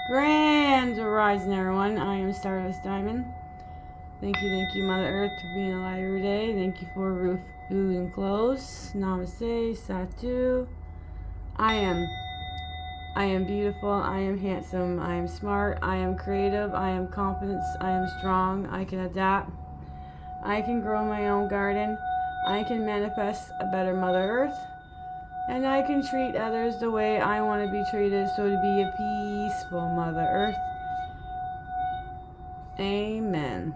Grand rising, everyone. I am Stardust Diamond. Thank you, Mother Earth, for being alive every day. Thank you for roof, food, and clothes. Namaste, Satu. I am. I am beautiful. I am handsome. I am smart. I am creative. I am confident. I am strong. I can adapt. I can grow my own garden. I can manifest a better Mother Earth. And I can treat others the way I want to be treated, so to be a peaceful Mother Earth. Amen.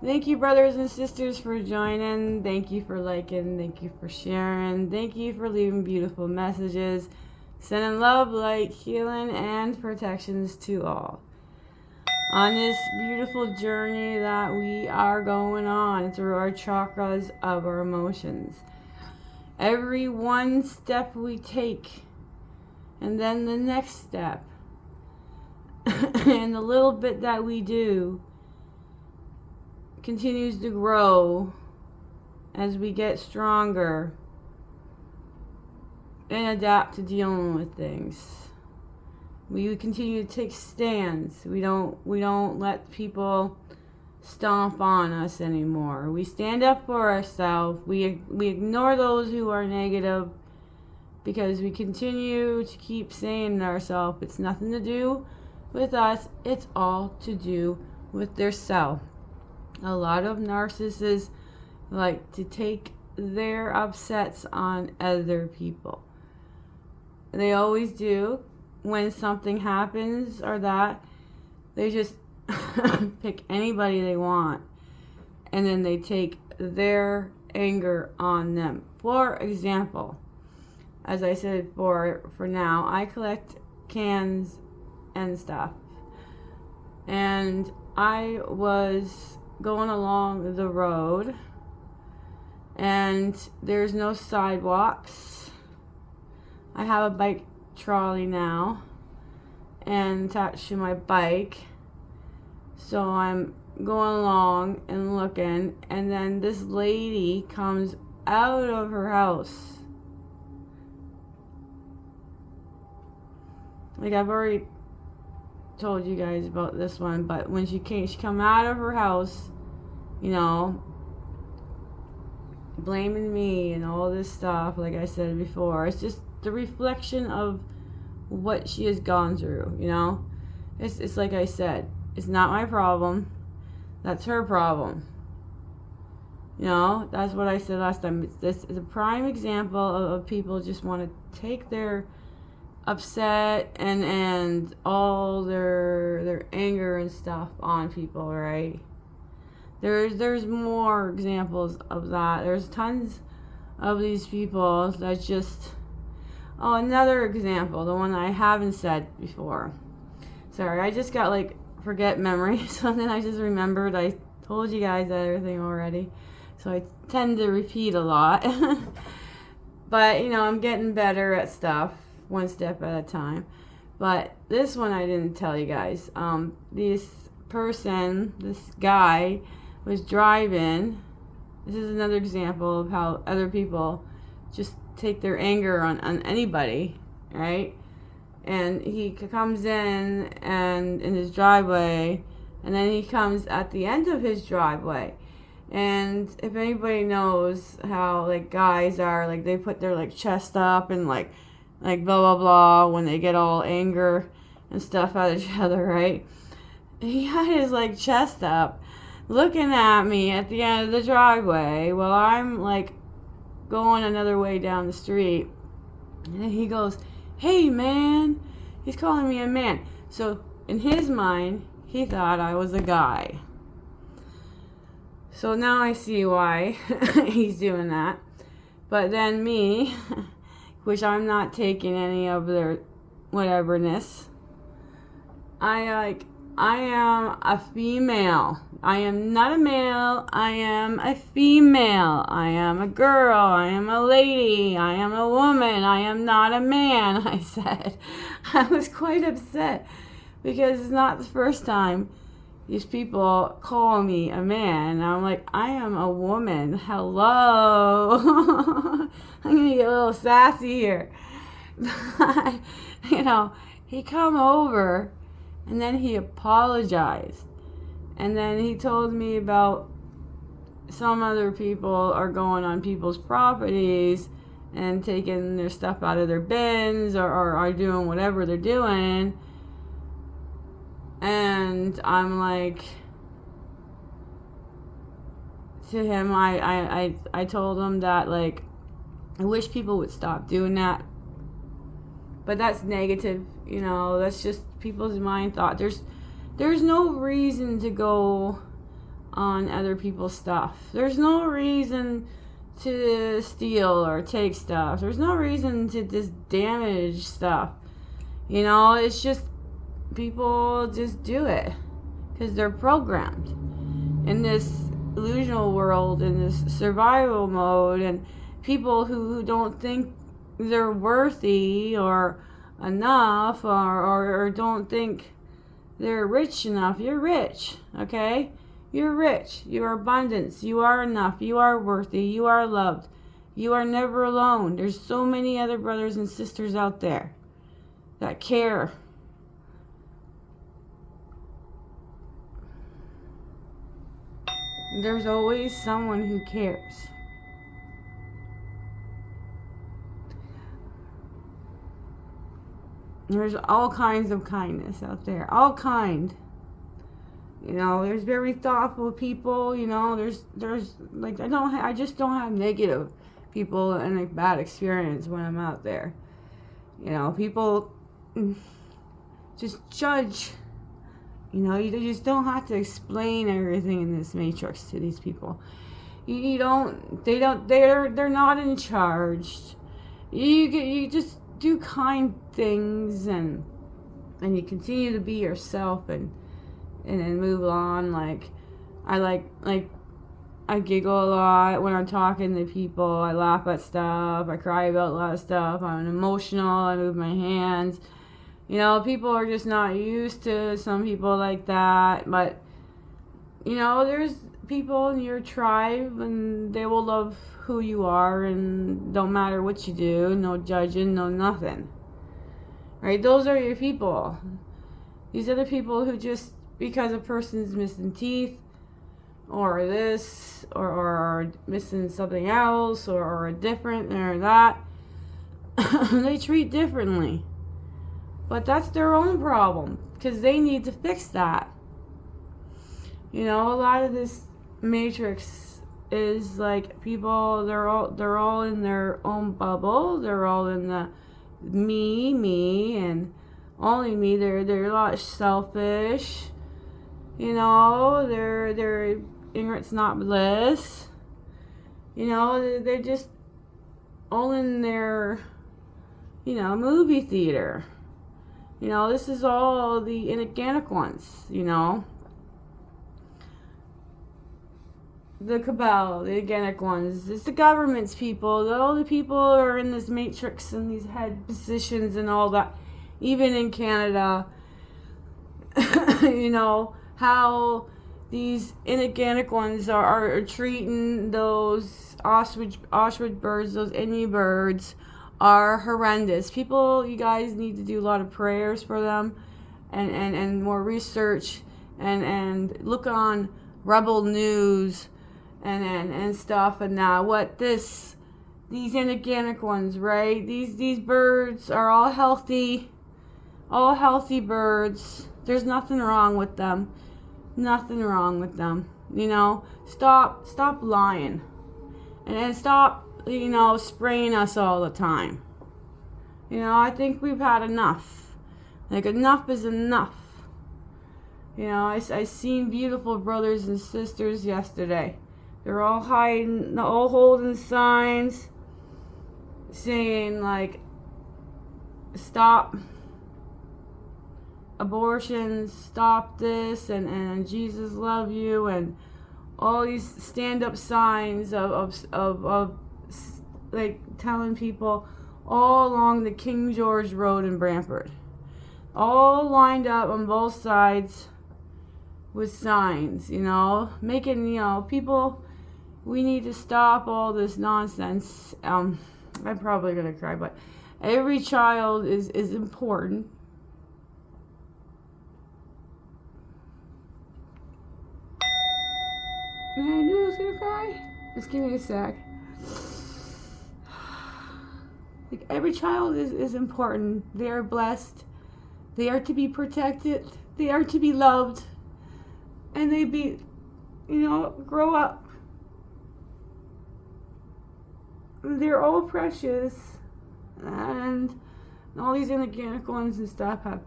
Thank you, brothers and sisters, for joining. Thank you for liking. Thank you for sharing. Thank you for leaving beautiful messages. Sending love, light, healing, and protections to all. On this beautiful journey that we are going on through our chakras of our emotions. Every one step we take, and then the next step, and the little bit that we do continues to grow as we get stronger and adapt to dealing with things. We continue to take stands. We don't let people stomp on us anymore. We stand up for ourselves. We ignore those who are negative because we continue to keep saying to ourselves, it's nothing to do with us. It's all to do with their self. A lot of narcissists like to take their upsets on other people. They always do. When something happens or that, they just pick anybody they want, and then they take their anger on them. For example, as I said for now, I collect cans and stuff, and I was going along the road, and there's no sidewalks. I have a bike trolley now and attached to my bike, so I'm going along and looking, and then this lady comes out of her house. Like, I've already told you guys about this one, but when she come out of her house, you know, blaming me and all this stuff. Like I said before, it's just the reflection of what she has gone through, you know. It's like I said, it's not my problem. That's her problem. You know, that's what I said last time. This is a prime example of people just want to take their upset and all their anger and stuff on people, right? There's more examples of that. There's tons of these people that just... Oh, another example, the one I haven't said before. Sorry, I just got like forget memory, so then I just remembered I told you guys everything already. So I tend to repeat a lot. But, you know, I'm getting better at stuff, one step at a time. But this one I didn't tell you guys. This guy was driving. This is another example of how other people just take their anger on anybody, right? And he comes in his driveway, and then he comes at the end of his driveway. And if anybody knows how like guys are, like they put their like chest up and like blah blah blah when they get all anger and stuff at each other, right? He had his like chest up looking at me at the end of the driveway while I'm like going another way down the street, and he goes, "Hey man," he's calling me a man. So in his mind, he thought I was a guy. So now I see why he's doing that. But then me, which I'm not taking any of their whateverness, I am a female. I am not a male. I am a female. I am a girl. I am a lady. I am a woman. I am not a man, I said. I was quite upset because it's not the first time these people call me a man. And I'm like, I am a woman. Hello. I'm going to get a little sassy here. You know, he come over and then he apologized. And then he told me about some other people are going on people's properties and taking their stuff out of their bins or are doing whatever they're doing. And I'm like, to him, I told him that, like, I wish people would stop doing that. But that's negative, you know, that's just people's mind thought. There's no reason to go on other people's stuff. There's no reason to steal or take stuff. There's no reason to just damage stuff. You know, it's just people just do it because they're programmed in this illusional world, in this survival mode, and people who don't think they're worthy or enough or don't think they're rich enough. You're rich, okay? You're rich. You are abundance. You are enough. You are worthy. You are loved. You are never alone. There's so many other brothers and sisters out there that care. There's always someone who cares. There's all kinds of kindness out there. All kind. You know, there's very thoughtful people. You know, there's like I just don't have negative people and a bad experience when I'm out there. You know, people just judge. You know, you just don't have to explain everything in this matrix to these people. They're not in charge. You just do kind things and you continue to be yourself and move on. Like I giggle a lot when I'm talking to people. I laugh at stuff. I cry about a lot of stuff. I'm emotional. I move my hands. You know, people are just not used to some people like that. But, you know, there's people in your tribe and they will love who you are and don't matter what you do. No judging, no nothing. Right? Those are your people. These are the people who just, because a person's missing teeth or this or missing something else or different or that, they treat differently. But that's their own problem because they need to fix that. You know, a lot of this matrix is like people, they're all in their own bubble. They're all in the me and only me. They're a lot selfish. You know, they're ignorance not bliss. You know, they're just all in their, you know, movie theater. You know, this is all the inorganic ones, you know. The cabal, the organic ones. It's the government's people. All the people who are in this matrix and these head positions and all that. Even in Canada, you know, how these inorganic ones are treating those ostrich birds, those Emu birds, are horrendous. People, you guys need to do a lot of prayers for them and more research and look on Rebel News and stuff and what these inorganic ones, right? These birds are all healthy birds. There's nothing wrong with them. Nothing wrong with them. You know, stop lying and stop, you know, spraying us all the time. You know, I think we've had enough. Like, enough is enough. You know, I seen beautiful brothers and sisters yesterday. They're all hiding, all holding signs saying, like, stop abortions, stop this, and Jesus love you, and all these stand-up signs of like telling people all along the King George Road in Brantford, all lined up on both sides with signs, you know, making, you know, people, we need to stop all this nonsense. I'm probably gonna cry, but every child is important. And I knew I was gonna cry. Just give me a sec. Like, every child is important. They are blessed. They are to be protected. They are to be loved. And they be, grow up. They're all precious. And all these inorganic ones and stuff have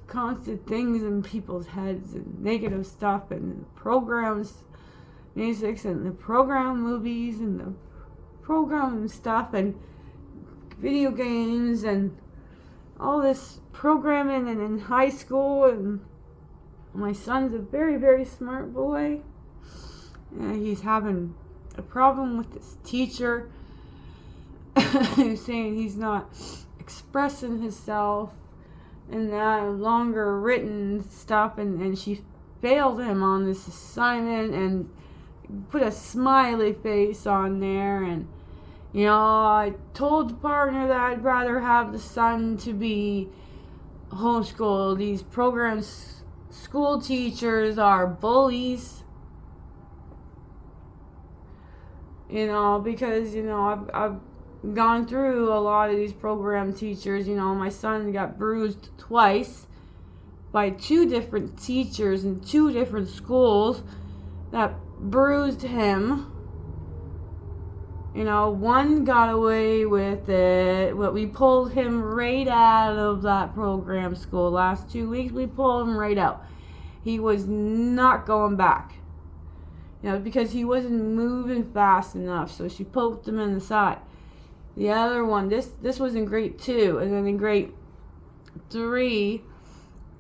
constant things in people's heads and negative stuff and programs, musics and the program movies and the program stuff and video games and all this programming and in high school. And my son's a very, very smart boy. And he's having a problem with this teacher who's saying he's not expressing himself and that longer written stuff, and she failed him on this assignment and put a smiley face on there. And I told the partner that I'd rather have the son to be homeschooled. These programs, school teachers are bullies. Because I've gone through a lot of these program teachers. My son got bruised twice by 2 different teachers in 2 different schools that bruised him. One got away with it, but we pulled him right out of that program school. Last 2 weeks, we pulled him right out. He was not going back. Because he wasn't moving fast enough, so she poked him in the side. The other one, this was in grade 2, and then in grade 3,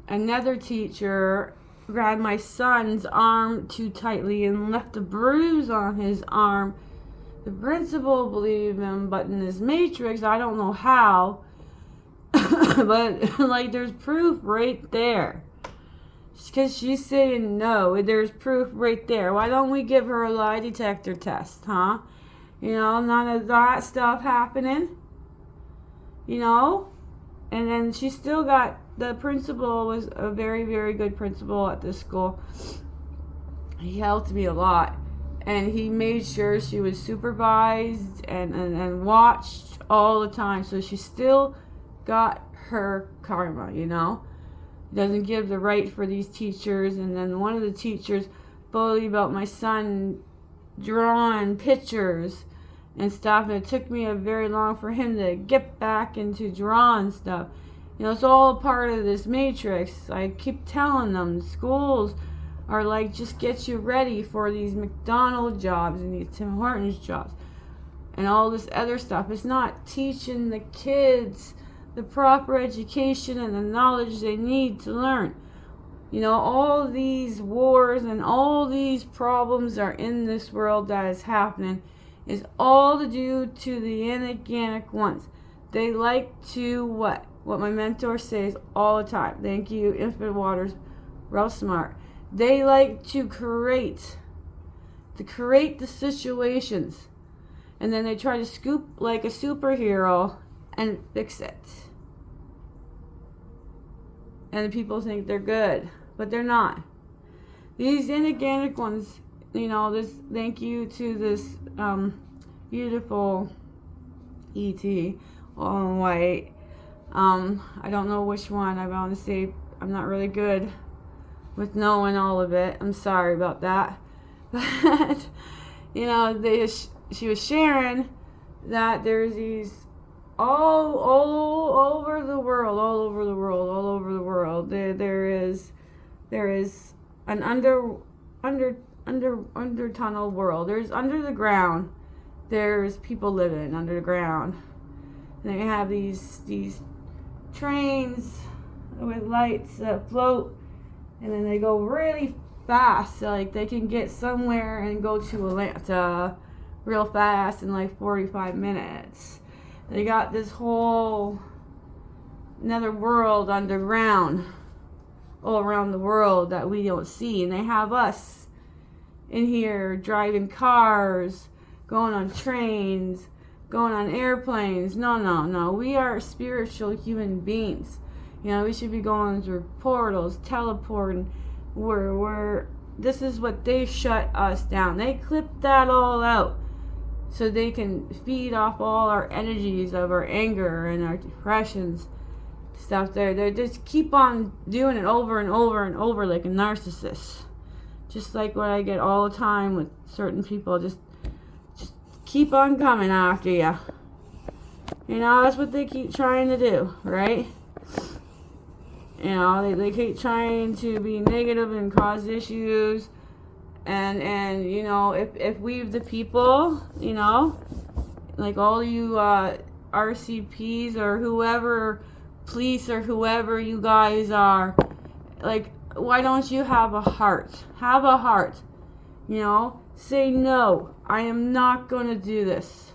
another teacher grabbed my son's arm too tightly and left a bruise on his arm. The principal believed him, but in this matrix, I don't know how, but there's proof right there. Because she's saying no, there's proof right there. Why don't we give her a lie detector test, huh? None of that stuff happening. And then she still got, the principal was a very, very good principal at this school. He helped me a lot. And he made sure she was supervised and watched all the time. So she still got her karma, Doesn't give the right for these teachers. And then one of the teachers bullied about my son drawing pictures and stuff. And it took me a very long for him to get back into drawing stuff. It's all a part of this matrix. I keep telling them schools are just get you ready for these McDonald's jobs and these Tim Hortons jobs and all this other stuff. It's not teaching the kids the proper education and the knowledge they need to learn. All these wars and all these problems are in this world that is happening is all to do to the inorganic ones. They like to what my mentor says all the time. Thank you, Infinite Waters, real smart. They like to create the situations, and then they try to scoop like a superhero and fix it. And the people think they're good, but they're not. These inorganic ones, thank you to this beautiful ET, all in white. I don't know which one. I want to say I'm not really good with knowing all of it. I'm sorry about that. But, she was sharing that there's these all over the world. There is an under tunnel world. There's under the ground. There's people living under the ground. And they have these trains with lights that float, and then they go really fast. So they can get somewhere and go to Atlanta real fast in 45 minutes. They got this whole another world underground all around the world that we don't see. And they have us in here driving cars, going on trains, going on airplanes. No. We are spiritual human beings. We should be going through portals, teleporting. This is what they shut us down. They clipped that all out so they can feed off all our energies of our anger and our depressions stuff. They just keep on doing it over and over and over like a narcissist. Just like what I get all the time with certain people. Just keep on coming after you. That's what they keep trying to do, right? They keep trying to be negative and cause issues. And if we the people, like all you RCPs or whoever, police or whoever you guys are, like, why don't you have a heart? Have a heart. Say no. I am not going to do this.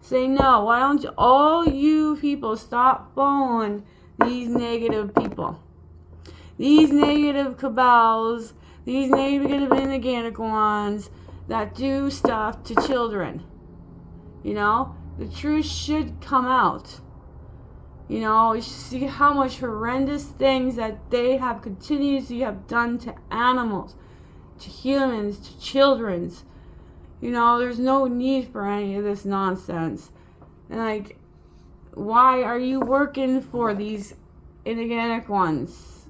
Say no. Why don't all you people stop following these negative people? These negative cabals, these negative inorganic ones that do stuff to children. The truth should come out. You see how much horrendous things that they have continuously have done to animals, to humans, to children's. There's no need for any of this nonsense. And why are you working for these inorganic ones?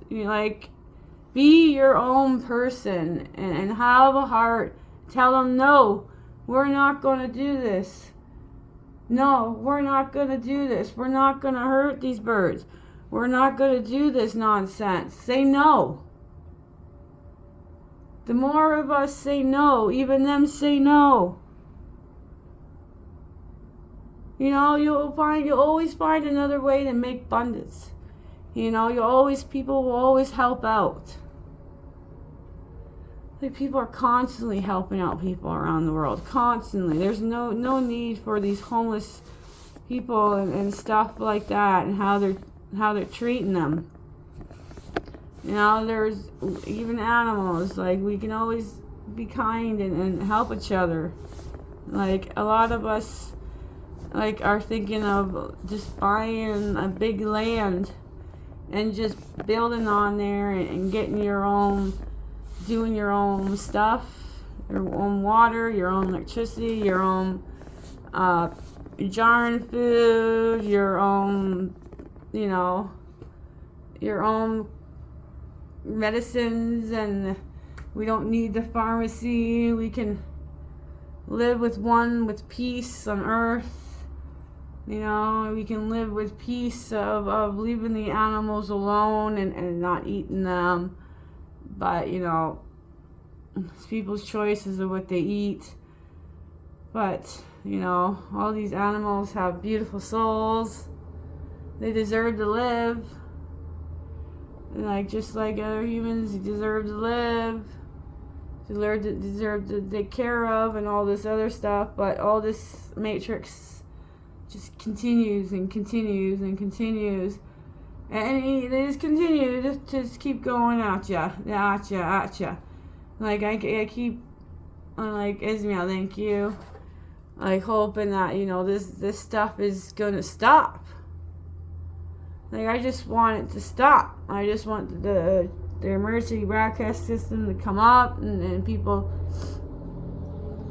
Be your own person and have a heart. Tell them, no, we're not going to do this. No, we're not going to do this. We're not going to hurt these birds. We're not going to do this nonsense. Say no. The more of us say no, even them say no. You'll always find another way to make abundance. People will always help out. People are constantly helping out people around the world. Constantly. There's no need for these homeless people and stuff like that and how they're treating them. There's even animals. We can always be kind and help each other. A lot of us are thinking of just buying a big land and just building on there and getting your own, doing your own stuff, your own water, your own electricity, your own jarring food, your own, your own medicines, and we don't need the pharmacy. We can live with peace on earth. We can live with peace of leaving the animals alone and not eating them. But, it's people's choices of what they eat. But, all these animals have beautiful souls. They deserve to live. And just like other humans, you deserve to live. Deserve to take care of and all this other stuff. But all this matrix just continues and continues and continues. And they just continue to just keep going at ya. I keep, Ismail, thank you. Hoping that, this stuff is gonna stop. I just want it to stop. I just want the emergency broadcast system to come up and people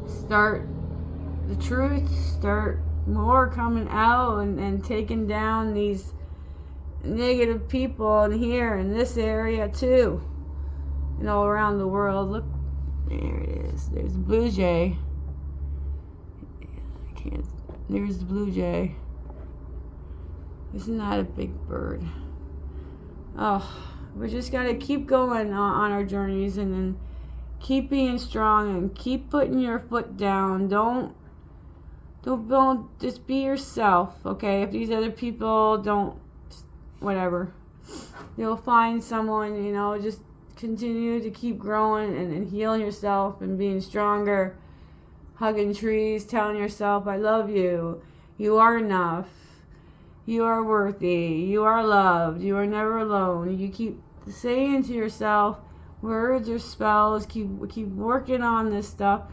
start the truth, start more coming out and taking down these negative people in here in this area too, around the world. Look, there it is. There's the blue jay. There's the blue jay. Isn't that a big bird? Oh, we just gotta keep going on our journeys and then keep being strong and keep putting your foot down. Don't just be yourself, okay? If these other people don't, whatever, you'll find someone, just continue to keep growing and healing yourself and being stronger, hugging trees, telling yourself, I love you, you are enough, you are worthy, you are loved, you are never alone. You keep saying to yourself words or spells, keep working on this stuff,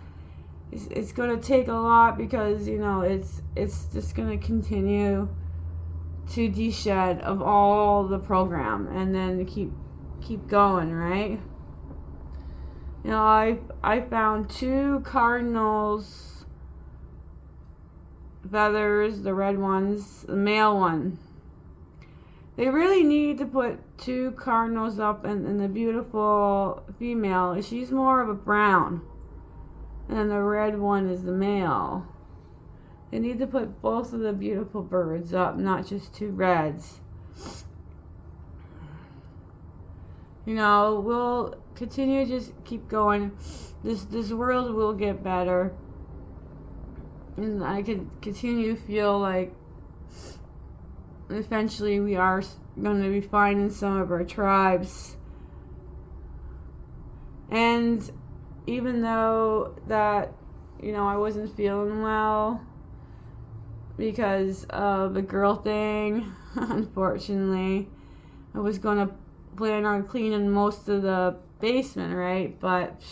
it's going to take a lot because, you know, it's just going to continue to de-shed of all the program and then keep going, right? You know, I found 2 cardinals feathers, the red ones, the male one. They really need to put 2 cardinals up, and the beautiful female, she's more of a brown, and the red one is the male. They need to put both of the beautiful birds up, not just 2 reds. You know, we'll continue to just keep going. This world will get better. And I can continue to feel like eventually we are going to be finding some of our tribes. And even though that, you know, I wasn't feeling well because of the girl thing, unfortunately, I was going to plan on cleaning most of the basement, right? But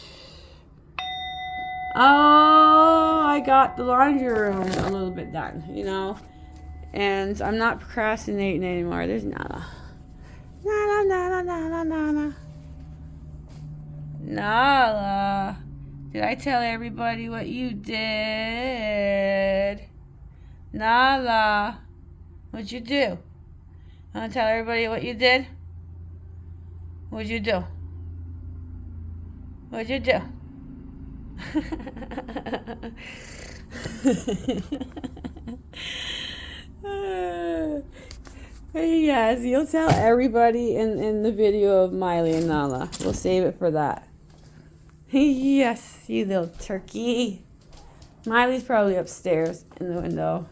I got the laundry room a little bit done, you know, and I'm not procrastinating anymore. There's Nala. Nala, did I tell everybody what you did? Nala, what'd you do? Want to tell everybody what you did? What'd you do? What'd you do? Yes, you'll tell everybody in the video of Miley and Nala. We'll save it for that. Yes, you little turkey. Miley's probably upstairs in the window.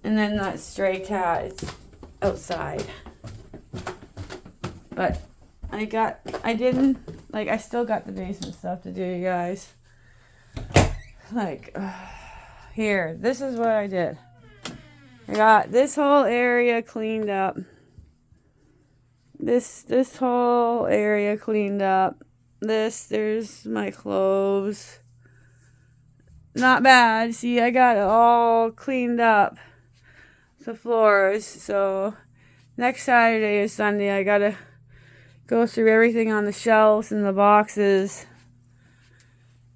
And then that stray cat is outside. But I still got the basement stuff to do, you guys. Like, here, this is what I did. I got this whole area cleaned up. This whole area cleaned up. There's my clothes. Not bad. See, I got it all cleaned up. The floors. So, next Saturday or Sunday, I gotta go through everything on the shelves and the boxes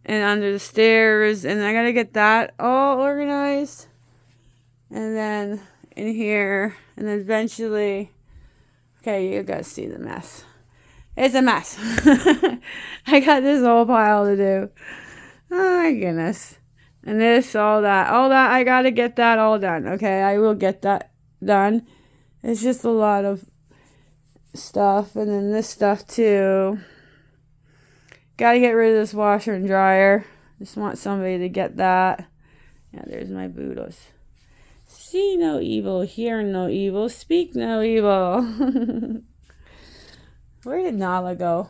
and under the stairs, and I gotta get that all organized, and then in here, and then eventually, okay, you gotta see the mess. It's a mess. I got this whole pile to do. Oh my goodness. And this, all that, I gotta get that all done. Okay, I will get that done. It's just a lot of stuff, and then this stuff too. Gotta get rid of this washer and dryer. Just want somebody to get that. Yeah, there's my Buddhas. See no evil, hear no evil, speak no evil. Where did Nala go?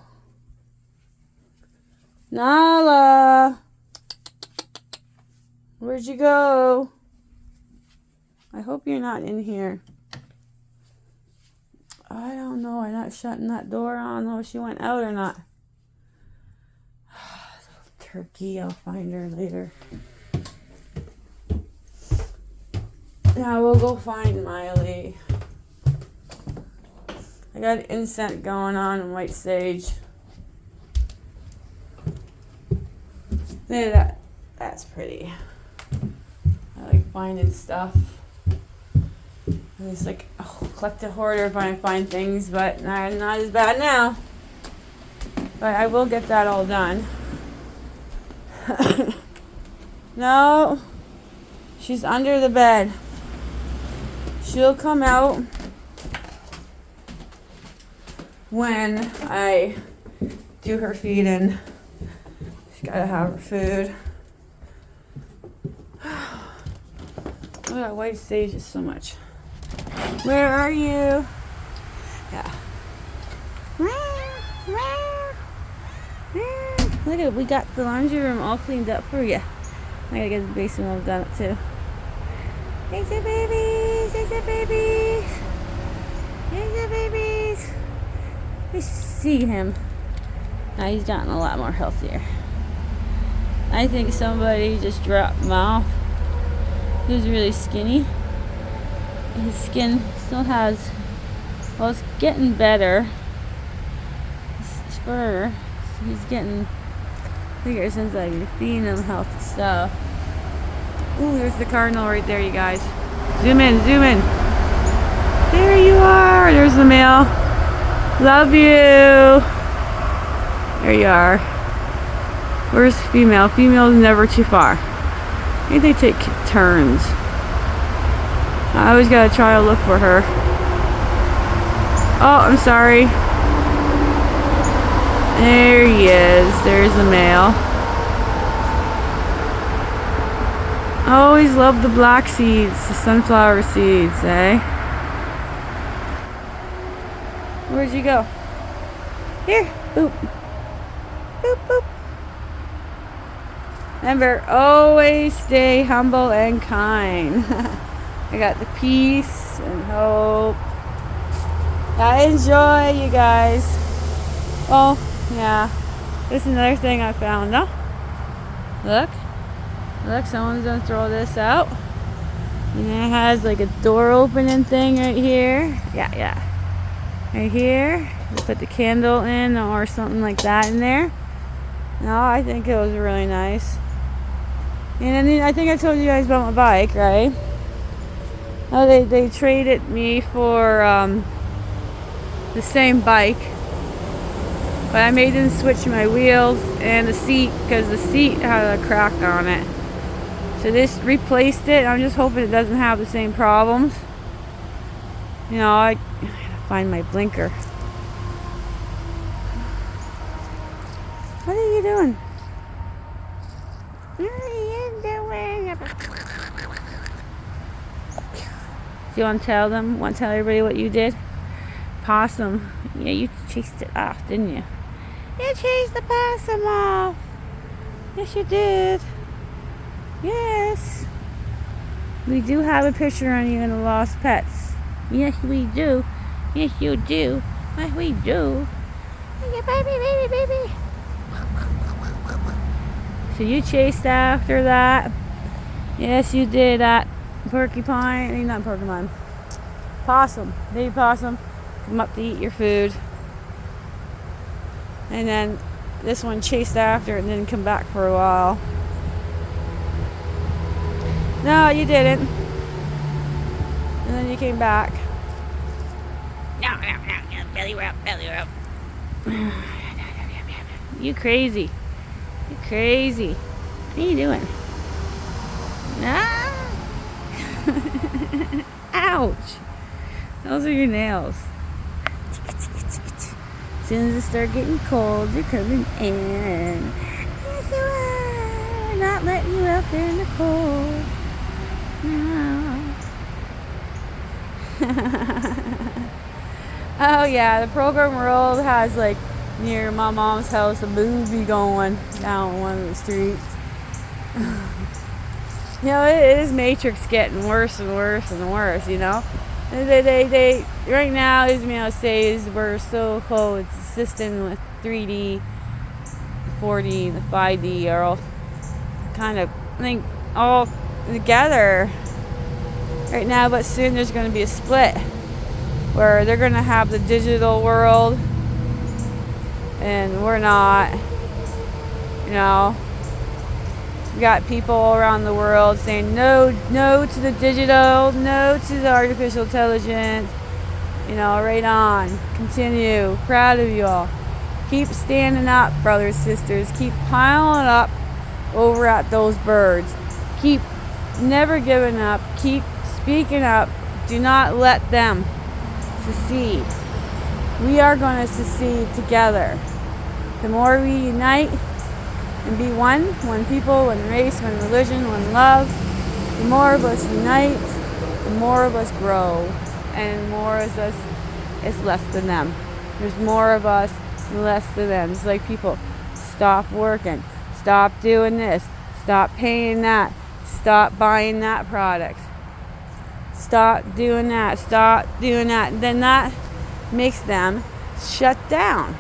Nala! Where'd you go? I hope you're not in here. I don't know. I'm not shutting that door. I don't know if she went out or not. Little turkey. I'll find her later. Now we'll go find Miley. I got incense going on and white sage. Look at that. That's pretty. I like finding stuff. It's like a collective hoarder if I find things, but not as bad now. But I will get that all done. No, she's under the bed. She'll come out when I do her feeding. She's gotta have her food. Oh, that white sage is so much. Where are you? Yeah. Look at it. We got the laundry room all cleaned up for you. I gotta get the basement all done up too. There's the babies. There's the babies. There's the babies. We see him. Now he's gotten a lot more healthier. I think somebody just dropped him off. He was really skinny. His skin still has, well, it's getting better. His fur, he's getting bigger since I've been feeding him healthy stuff. Ooh, there's the cardinal right there, you guys. Zoom in, zoom in. There you are. There's the male. Love you. There you are. Where's female? Female's never too far. I think they take turns. I always gotta try to look for her. Oh, I'm sorry. There he is. There's the male. I always love the black seeds, the sunflower seeds, eh? Where'd you go? Here. Boop. Boop, boop. Remember, always stay humble and kind. I got the peace and hope. I enjoy you guys. Oh, yeah. This is another thing I found, huh? Look. Look, someone's gonna throw this out. And it has like a door opening thing right here. Yeah. Right here. You put the candle in or something like that in there. No, I think it was really nice. And then I think I told you guys about my bike, right? Oh, they traded me for the same bike. But I made them switch my wheels and the seat because the seat had a crack on it. So this replaced it. I'm just hoping it doesn't have the same problems. You know, I gotta find my blinker. What are you doing? What are you doing? Do you want to tell them? Want to tell everybody what you did? Possum. Yeah, you chased it off, didn't you? You chased the possum off. Yes, you did. Yes. We do have a picture on you in the Lost Pets. Yes, we do. Yes, you do. Yes, we do. Yeah, baby. So you chased after that. Yes, you did. That porcupine. Not porcupine. Possum. Baby possum. Come up to eat your food. And then this one chased after it and didn't come back for a while. No, you didn't. And then you came back. No, belly rub. You crazy. You crazy. What are you doing? Ah! Ouch. Those are your nails. As soon as it starts getting cold, you're coming in. Yes, you are. Not letting you out there in the cold. No. Oh yeah, the Program World has like near my mom's house a movie going down one of the streets. You know, it is Matrix getting worse and worse and worse, you know. They right now, Ismail says we're so coexisting with 3D, 4D, the 5D are all kind of, I think, all together right now, but soon there's going to be a split where they're going to have the digital world and we're not, you know. We got people around the world saying no to the digital, no to the artificial intelligence, you know, right on, continue, proud of you all. Keep standing up, brothers, sisters, keep piling up over at those birds. Keep never giving up, keep speaking up, do not let them secede. We are going to secede together. The more we unite and be one people, one race, one religion, one love, the more of us unite, the more of us grow, and more of us is less than them. There's more of us and less than them. It's like people, stop working, stop doing this, stop paying that, stop buying that product, stop doing that, then that makes them shut down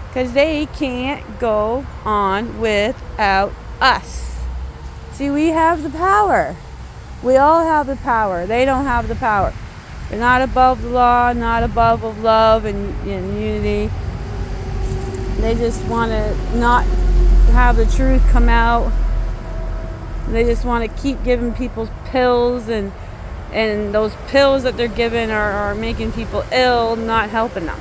because they can't go on without us. See, we have the power. We all have the power. They don't have the power. They're not above the law, not above of love and unity. They just want to not have the truth come out. They just want to keep giving people pills, and those pills that they're giving are making people ill, not helping them.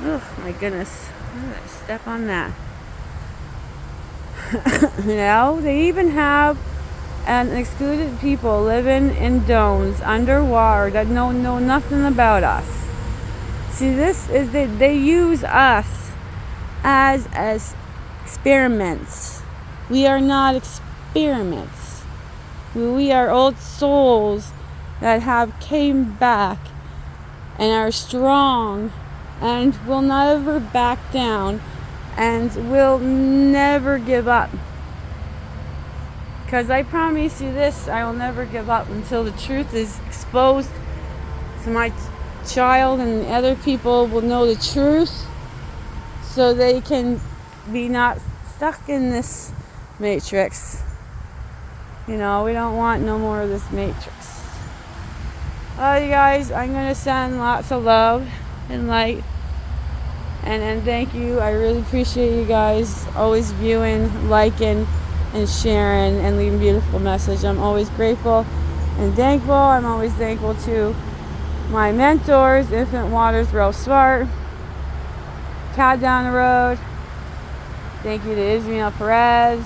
Oh my goodness. I'm going to step on that. You know, they even have excluded people living in domes underwater that know nothing about us. See, this is they use us as experiments. We are not experiments. We are old souls that have came back and are strong and will never back down and will never give up. Because I promise you this, I will never give up until the truth is exposed, so my child and other people will know the truth, so they can be not stuck in this matrix. You know, we don't want no more of this matrix. You guys, I'm going to send lots of love and light. And thank you. I really appreciate you guys always viewing, liking, and sharing and leaving beautiful message. I'm always grateful and thankful. I'm always thankful to my mentors, Infinite Waters, Real Smart, Cat Down the Road. Thank you to Ismael Perez.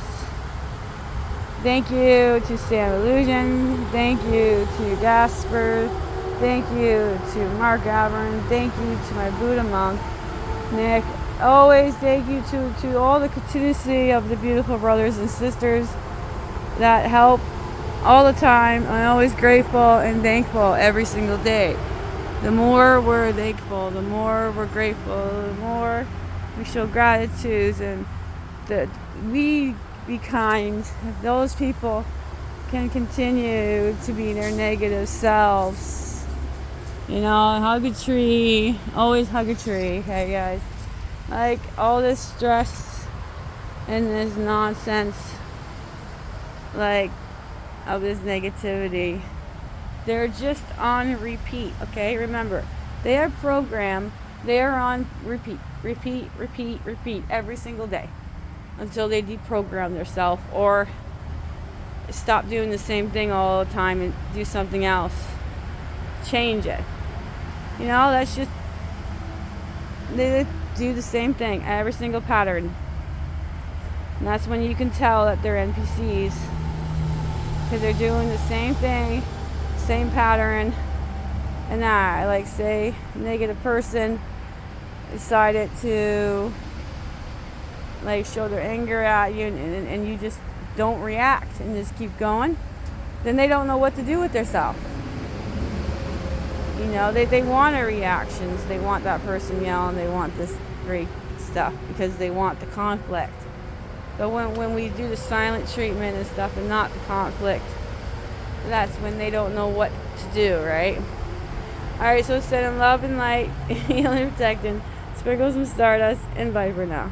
Thank you to Sam Illusion. Thank you to Gasper. Thank you to Mark Avern. Thank you to my Buddha monk, Nick. Always thank you to all the continuity of the beautiful brothers and sisters that help all the time. I'm always grateful and thankful every single day. The more we're thankful, the more we're grateful, the more we show gratitude, and that we be kind. If those people can continue to be their negative selves, you know, hug a tree. Always hug a tree. Hey guys. Like, all this stress and this nonsense, like, of this negativity, they're just on repeat, okay? Remember, they are programmed, they are on repeat every single day until they deprogram themselves or stop doing the same thing all the time and do something else. Change it. You know, that's just, they do the same thing, every single pattern. And that's when you can tell that they're NPCs, because they're doing the same thing, same pattern. And that, like, say a negative person decided to, like, show their anger at you, and you just don't react and just keep going, then they don't know what to do with themselves. You know, they want their reactions. They want that person yelling. They want this great stuff because they want the conflict. But when we do the silent treatment and stuff and not the conflict, that's when they don't know what to do, right? Alright, so sending love and light, healing and protecting, sprinkles some stardust, and bye for now.